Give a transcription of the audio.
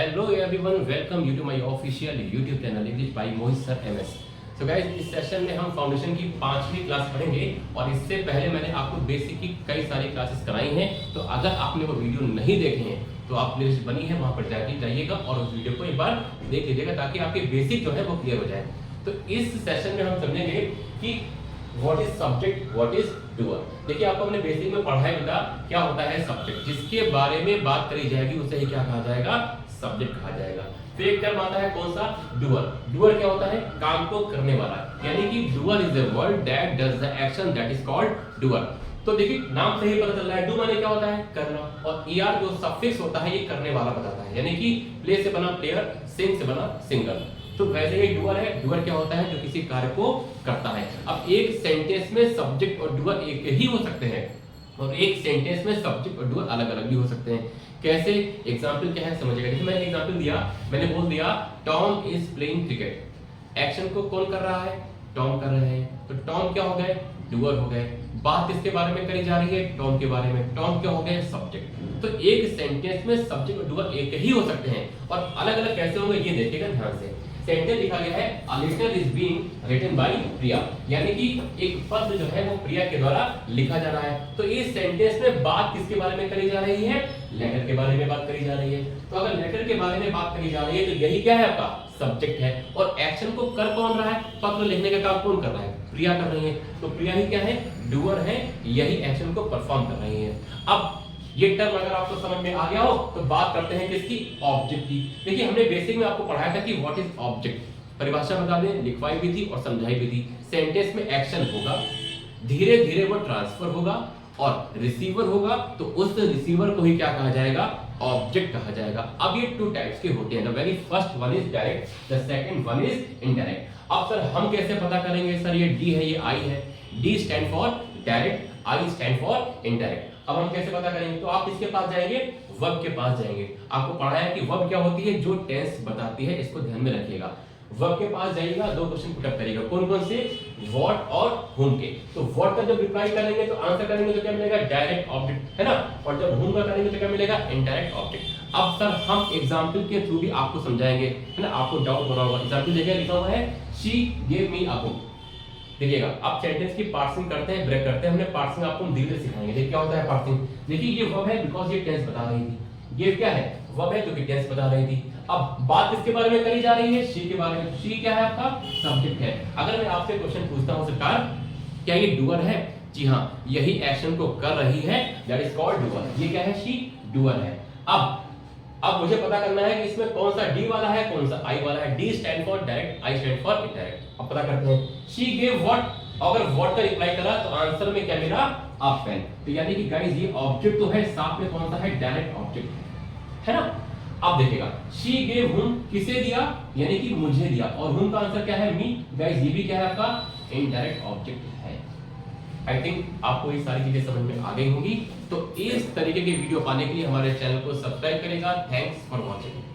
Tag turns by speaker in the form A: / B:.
A: Hello everyone, welcome you to my official YouTube channel English by Mohit sir MS. So guys, इस session में हम foundation की 5वीं class पढ़ेंगे और इससे पहले मैंने आपको बेसिक की कई सारी क्लासेस कराई हैं। तो अगर आपने वो वीडियो नहीं देखे हैं तो आप प्लेलिस्ट बनी है, वहां पर जाइएगा और उस वीडियो को एक बार देख लीजिएगा ताकि आपके बेसिक जो है वो क्लियर हो जाए। तो इस सेशन में हम समझेंगे कि what is subject, what is doer. देखिए, आपको हमने बेसिक में पढ़ा है बेटा क्या होता है सब्जेक्ट, जिसके बारे में बात करी जाएगी उसे ही क्या कहा जाएगा, सब्जेक्ट कहा जाएगा। फिर एक टर्म आता है कौन सा, डूअर। डूअर क्या होता है, काम को करने वाला, यानी कि doer is a word that does the action that is called doer. तो देखिए, नाम से ही पता चल रहा है डू माने क्या होता है, करना, और ईआर जो सफिक्स होता है ये करने वाला बताता है, यानी कि प्ले से बना प्लेयर, सिंग से बना सिंगर। तो वैसे ही डूअर है। डूअर क्या होता है, जो किसी कार्य को करता है। अब एक सेंटेंस में सब्जेक्ट और डूअर एक ही हो सकते हैं और एक सेंटेंस में सब्जेक्ट और डूअर अलग अलग भी हो सकते हैं। कैसे, एग्जांपल क्या है समझिएगा। जैसे मैंने एग्जांपल दिया, मैंने बोल दिया Tom is playing cricket. Action को कौन कर रहा है, टॉम कर रहे हैं, तो टॉम क्या हो गए, डूअर हो गए। बात किसके बारे में करी जा रही है, टॉम के बारे में, टॉम क्या हो गए, सब्जेक्ट। तो एक सेंटेंस में सब्जेक्ट और डूअर एक ही हो सकते हैं और अलग अलग कैसे होंगे ये देखिएगा ध्यान से। सेंटेंस लिखा गया है a letter is being written by Priya, यानी कि एक पत्र जो है वो प्रिया के द्वारा लिखा जा रहा है। तो इस सेंटेंस में बात किसके बारे में करी जा रही है, लेटर के बारे में बात करी जा रही है। तो अगर लेटर के बारे में बात करी जा रही है तो यही क्या है, आपका सब्जेक्ट है। और एक्शन को कर कौन रहा है, पत्र लिखने का काम कौन कर रहा है, प्रिया कर रही है। तो प्रिया ही क्या है, डूअर है, यही एक्शन को परफॉर्म कर रही है। अब ये टर्म अगर आपको समझ में आ गया हो तो बात करते हैं किसकी, ऑब्जेक्ट की। देखिए, हमने बेसिक में आपको पढ़ाया था कि व्हाट इज ऑब्जेक्ट, परिभाषा बता दें, लिखवाई भी थी और समझाई भी थी। सेंटेंस में एक्शन होगा, धीरे धीरे वो ट्रांसफर होगा और रिसीवर होगा, तो उस रिसीवर को ही क्या कहा जाएगा, ऑब्जेक्ट कहा जाएगा। अब ये 2 टाइप्स के होते हैं, the very first one is direct, the second one is indirect. अब सर हम कैसे पता करेंगे, सर ये डी है, ये आई है, D stand for direct, I stand for indirect. अब हम कैसे पता करेंगे, तो आप किसके पास जाएंगे, वर्ब के पास जाएंगे। आपको पढ़ा है कि वर्ब क्या होती है, जो टेंस बताती है, इसको ध्यान में रखिएगा। वर्ब के पास जाइएगा, 2 क्वेश्चन पुट अप करिएगा, कौन कौन से, व्हाट और whom के। तो व्हाट का जब रिप्लाई करेंगे तो आंसर करेंगे तो क्या मिलेगा, डायरेक्ट ऑब्जेक्ट, है ना, और जब whom का करेंगे तो क्या मिलेगा, इनडायरेक्ट ऑब्जेक्ट। अब सर हम एग्जांपल के थ्रू भी आपको समझाएंगे, है ना, आपको डाउट हो रहा होगा। एग्जांपल देखिए, लिखा हुआ है she gave me a book. देखिएगा, आप सेंटेंस की पार्सिंग करते हैं, ब्रेक करते हैं, हमने पार्सिंग आपको धीरे सिखाएंगे। देखिए क्या होता है पार्सिंग। देखिए, ये वर्ब है बिकॉज़ ये टेंस बता रही थी, ये क्या है, वर्ब है जो कि टेंस बता रही थी। अब बात किसके बारे में करी जा रही है, शी के बारे में। शी क्या है, आपका सब्जेक्ट है। अगर मैं आपसे क्वेश्चन पूछता हूं, सरकार क्या ये डूअर है, जी हां, यही एक्शन को कर रही है, दैट इज कॉल्ड डूअर। ये क्या है, शी डूअर है। अब मुझे पता करना है कि इसमें कौन सा डी वाला है, कौन सा आई वाला है। D stand for direct, I stand for indirect. अब पता करते हैं, शी गेव व्हाट, अगर व्हाट का रिप्लाई करा तो आंसर में क्या मिला, अ पेन। तो यानी कि गाइस ये ऑब्जेक्ट तो है, साथ में कौन सा है, डायरेक्ट ऑब्जेक्ट है ना। अब देखिएगा, शी गेव हुम, किसे दिया, यानी कि मुझे दिया, और हुम का आंसर क्या है, मी। गाइस ये भी क्या है, आपका इनडायरेक्ट ऑब्जेक्ट है। आई थिंक आपको ये सारी चीजें समझ में आ गई होंगी। तो इस तरीके के वीडियो पाने के लिए हमारे चैनल को सब्सक्राइब करेगा। Thanks for watching.